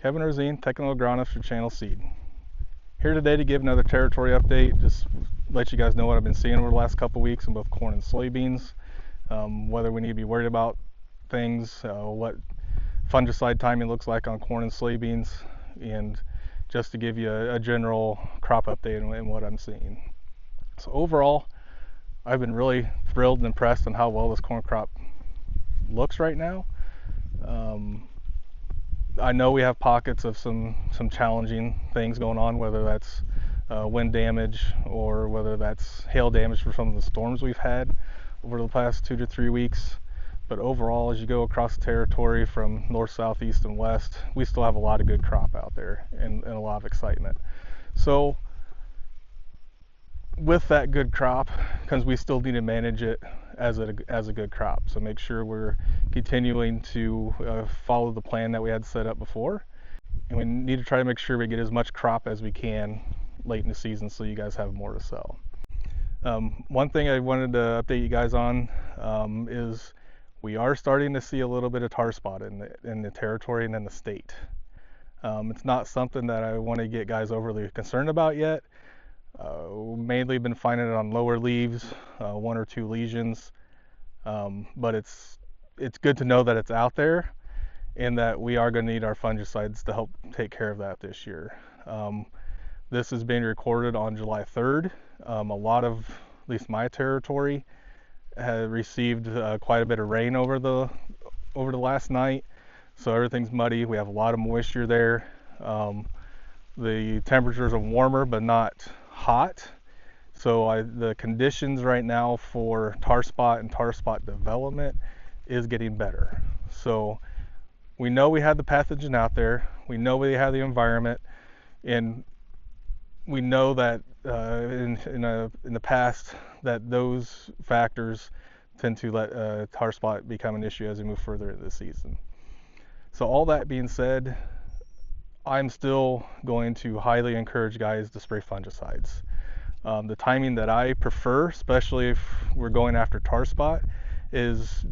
Kevin Rosine, Technical Agronomist for Channel Seed. Here today to give another territory update, just let you guys know what I've been seeing over the last couple weeks in both corn and soybeans, whether we need to be worried about things, what fungicide timing looks like on corn and soybeans, and just to give you a general crop update and what I'm seeing. So overall, I've been really thrilled and impressed on how well this corn crop looks right now. I know we have pockets of some challenging things going on, whether that's wind damage or whether that's hail damage for some of the storms we've had over the past 2 to 3 weeks. But overall, as you go across the territory from north, south, east, and west, we still have a lot of good crop out there and a lot of excitement. So with that good crop comes we still need to manage it as a good crop. So make sure we're continuing to follow the plan that we had set up before, and we need to try to make sure we get as much crop as we can late in the season so you guys have more to sell. One thing I wanted to update you guys on is we are starting to see a little bit of tar spot in the territory and in the state. It's not something that I want to get guys overly concerned about yet. Mainly been finding it on lower leaves, 1 or 2 lesions, but it's good to know that it's out there and that we are going to need our fungicides to help take care of that this year. This is being recorded on July 3rd. A lot of, at least my territory, has received quite a bit of rain over the last night, so everything's muddy. We have a lot of moisture there. The temperatures are warmer but not hot, so the conditions right now for tar spot and tar spot development is getting better. So we know we had the pathogen out there, we know we have the environment, and we know that in the past that those factors tend to let tar spot become an issue as we move further into the season. So all that being said, I'm still going to highly encourage guys to spray fungicides. The timing that I prefer, especially if we're going after tar spot, is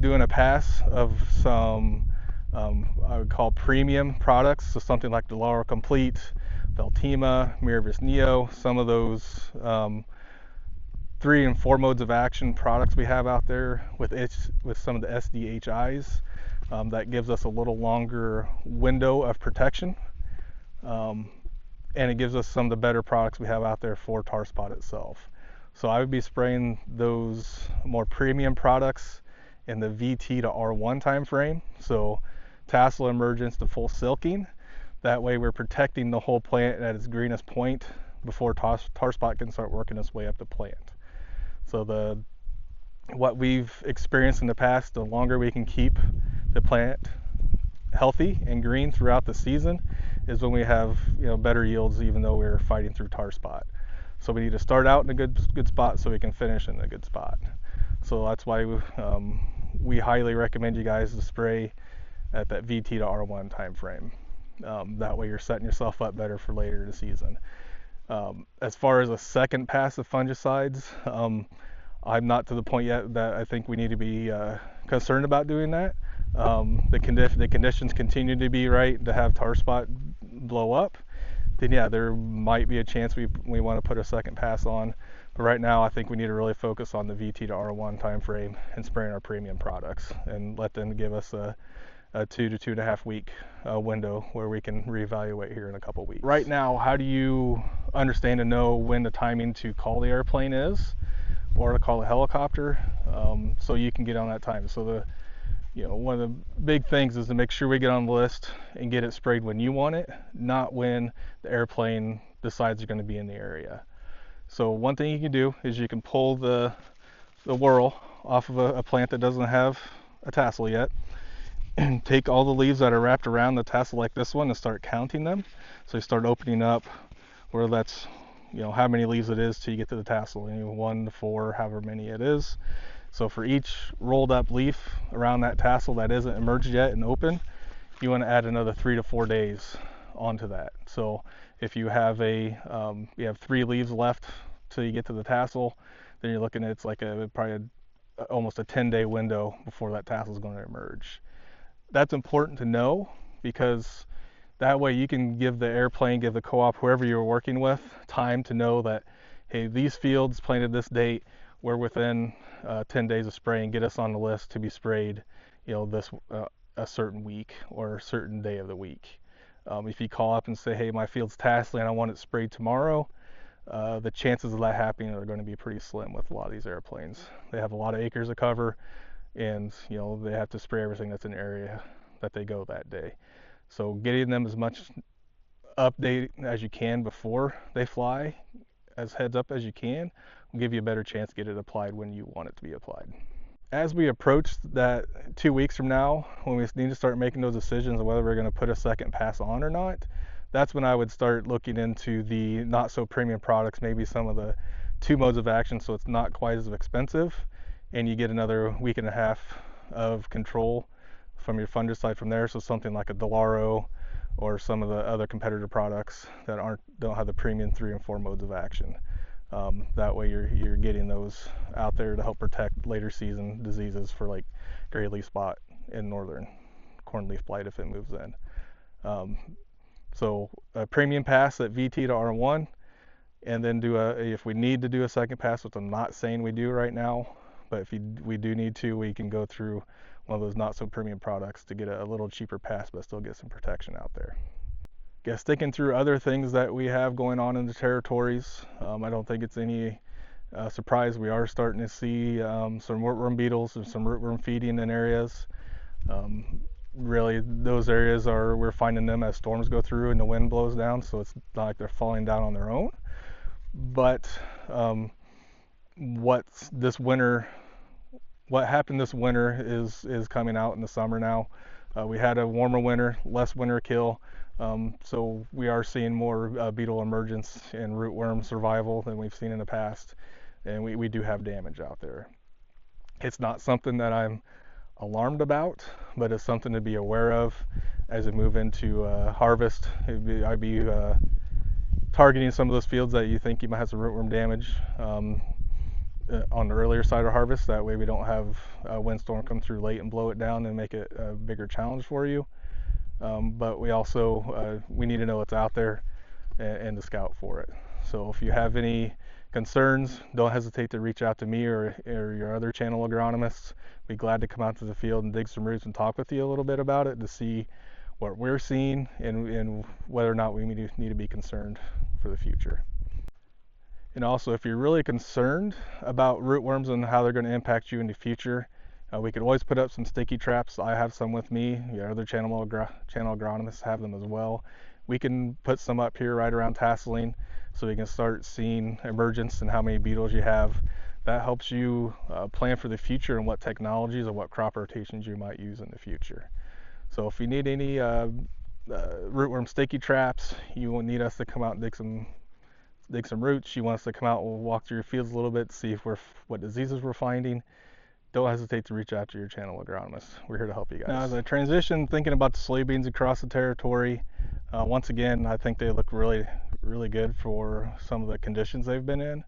doing a pass of some I would call premium products, so something like the Laurel Complete, Veltima, Miravis Neo, some of those 3 and 4 modes of action products we have out there with some of the SDHIs. That gives us a little longer window of protection, and it gives us some of the better products we have out there for tar spot itself. So I would be spraying those more premium products in the VT to R1 time frame, so tassel emergence to full silking. That way we're protecting the whole plant at its greenest point before tar spot can start working its way up the plant. So what we've experienced in the past, the longer we can keep the plant healthy and green throughout the season is when we have better yields, even though we're fighting through tar spot. So we need to start out in a good spot so we can finish in a good spot. So that's why we highly recommend you guys to spray at that VT to R1 time frame. That way you're setting yourself up better for later in the season. As far as a second pass of fungicides, I'm not to the point yet that I think we need to be concerned about doing that. The conditions continue to be right to have tar spot blow up, then yeah, there might be a chance we want to put a second pass on. But right now, I think we need to really focus on the VT to R1 time frame and spraying our premium products and let them give us a 2 to 2.5 week window where we can reevaluate here in a couple weeks. Right now, how do you understand and know when the timing to call the airplane is or to call a helicopter, so you can get on that time? So one of the big things is to make sure we get on the list and get it sprayed when you want it, not when the airplane decides you're going to be in the area. So one thing you can do is you can pull the whorl off of a plant that doesn't have a tassel yet, and take all the leaves that are wrapped around the tassel like this one and start counting them. So you start opening up where that's how many leaves it is till you get to the tassel, 1 to 4, however many it is. So for each rolled up leaf around that tassel that isn't emerged yet and open, you want to add another 3 to 4 days onto that. So if you have you have 3 leaves left till you get to the tassel, then you're looking at it's like almost a 10-day window before that tassel is going to emerge. That's important to know because That way you can give the airplane, give the co-op, whoever you're working with, time to know that, hey, these fields planted this date, we're within 10 days of spraying, get us on the list to be sprayed, this a certain week or a certain day of the week. If you call up and say, hey, my field's tasseling, I want it sprayed tomorrow, the chances of that happening are going to be pretty slim with a lot of these airplanes. They have a lot of acres to cover, and they have to spray everything that's in the area that they go that day. So getting them as much update as you can before they fly, as heads up as you can, will give you a better chance to get it applied when you want it to be applied. As we approach that 2 weeks from now, when we need to start making those decisions on whether we're going to put a second pass on or not, that's when I would start looking into the not so premium products, maybe some of the 2 modes of action, so it's not quite as expensive, and you get another week and a half of control from your fungicide from there. So something like a Delaro or some of the other competitor products that don't have the premium 3 and 4 modes of action. That way you're getting those out there to help protect later season diseases for like gray leaf spot and northern cornleaf blight if it moves in. So a premium pass at VT to R1, and then if we need to do a second pass, which I'm not saying we do right now, but if we do need to, we can go through one of those not so premium products to get a little cheaper pass but still get some protection out there. Guess sticking through other things that we have going on in the territories, I don't think it's any surprise we are starting to see some rootworm beetles and some rootworm feeding in areas. Really, those areas we're finding them as storms go through and the wind blows down, so it's not like they're falling down on their own. But what happened this winter is coming out in the summer now. We had a warmer winter, less winter kill. So we are seeing more beetle emergence and rootworm survival than we've seen in the past, and we do have damage out there. It's not something that I'm alarmed about, but it's something to be aware of as we move into harvest. I'd be targeting some of those fields that you think you might have some rootworm damage on the earlier side of harvest. That way we don't have a windstorm come through late and blow it down and make it a bigger challenge for you. But we also we need to know what's out there and to scout for it. So if you have any concerns, don't hesitate to reach out to me or your other channel agronomists. Be glad to come out to the field and dig some roots and talk with you a little bit about it to see what we're seeing and whether or not we need to be concerned for the future. And also, if you're really concerned about rootworms and how they're going to impact you in the future, we could always put up some sticky traps. I have some with me. Your other channel agronomists have them as well. We can put some up here right around tasseling so you can start seeing emergence and how many beetles you have. That helps you plan for the future and what technologies or what crop rotations you might use in the future. So if you need any rootworm sticky traps, you will need us to come out and dig some roots. You want us to come out and walk through your fields a little bit, see if what diseases we're finding. Don't hesitate to reach out to your channel agronomist. We're here to help you guys. Now, as I transition, thinking about the soybeans across the territory, once again, I think they look really, really good for some of the conditions they've been in.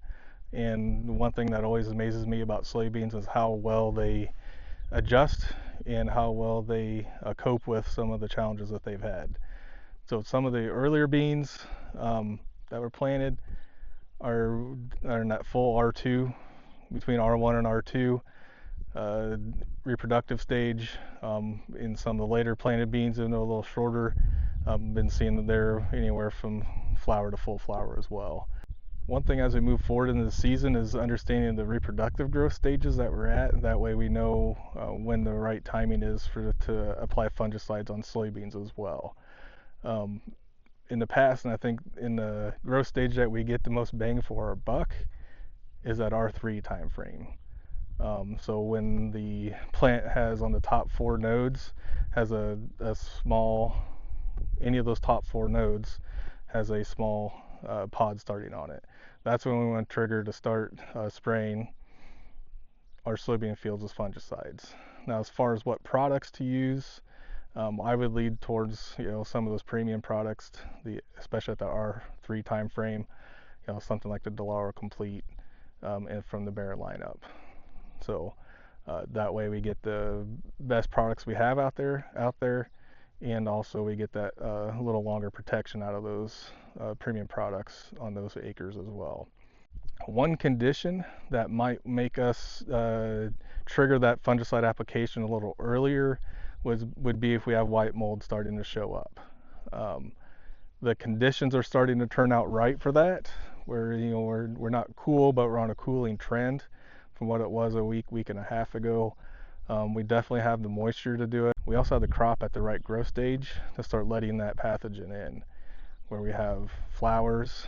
And one thing that always amazes me about soybeans is how well they adjust and how well they cope with some of the challenges that they've had. So some of the earlier beans that were planted are in that full R2, between R1 and R2 reproductive stage. In some of the later planted beans, even though a little shorter, been seeing that they're anywhere from flower to full flower as well. One thing as we move forward into the season is understanding the reproductive growth stages that we're at. That way we know when the right timing is to apply fungicides on soybeans as well. In the past, and I think in the growth stage that we get the most bang for our buck is that R3 time frame. So when the plant has on the top 4 nodes has a small, any of those top 4 nodes has a small pod starting on it. That's when we want to trigger to start spraying our soybean fields with fungicides. Now, as far as what products to use, I would lead towards some of those premium products, especially at the R3 time frame, something like the Delaro Complete and from the Bayer lineup. So that way we get the best products we have out there, and also we get that little longer protection out of those premium products on those acres as well. One condition that might make us trigger that fungicide application a little earlier would be if we have white mold starting to show up. Um, the conditions are starting to turn out right for that. We're not cool, but we're on a cooling trend from what it was a week and a half ago. We definitely have the moisture to do it. We also have the crop at the right growth stage to start letting that pathogen in, where we have flowers,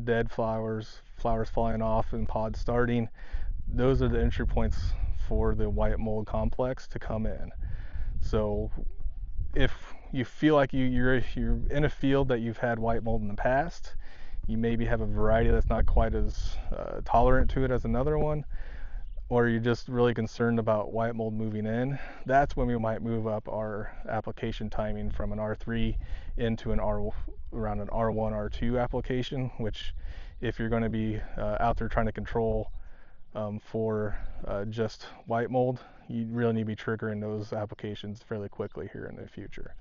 dead flowers, flowers falling off and pods starting. Those are the entry points for the white mold complex to come in. So if you feel like you're in a field that you've had white mold in the past, you maybe have a variety that's not quite as tolerant to it as another one, or you're just really concerned about white mold moving in, that's when we might move up our application timing from an R3 into around an R1, R2 application, which if you're going to be out there trying to control for just white mold, you really need to be triggering those applications fairly quickly here in the future.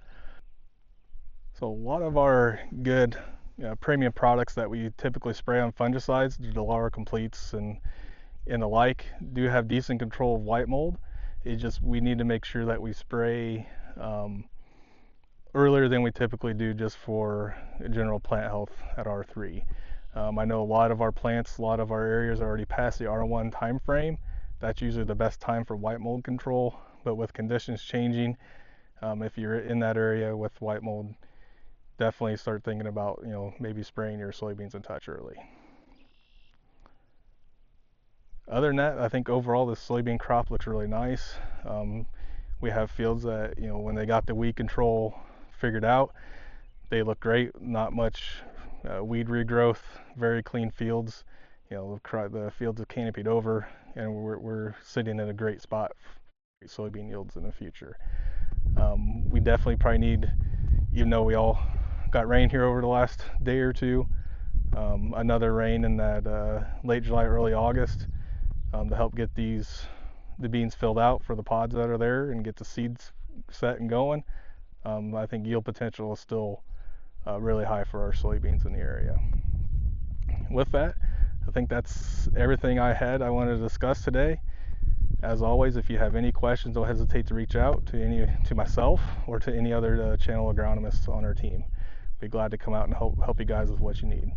So a lot of our good premium products that we typically spray on fungicides, the Laura Completes and the like, do have decent control of white mold. We need to make sure that we spray earlier than we typically do just for general plant health at R3. I know a lot of our plants, a lot of our areas are already past the R1 time frame. That's usually the best time for white mold control, but with conditions changing, if you're in that area with white mold, definitely start thinking about maybe spraying your soybeans and touch early. Other than that, I think overall the soybean crop looks really nice. We have fields that when they got the weed control figured out, they look great. Not much weed regrowth, very clean fields. The fields have canopied over, and we're sitting in a great spot for soybean yields in the future. We definitely probably need, even though we all got rain here over the last day or two, another rain in that late July, early August to help get the beans filled out for the pods that are there and get the seeds set and going. I think yield potential is still really high for our soybeans in the area. With that, I think that's everything I wanted to discuss today. As always, if you have any questions, don't hesitate to reach out to myself or to any other channel agronomists on our team. Be glad to come out and help you guys with what you need.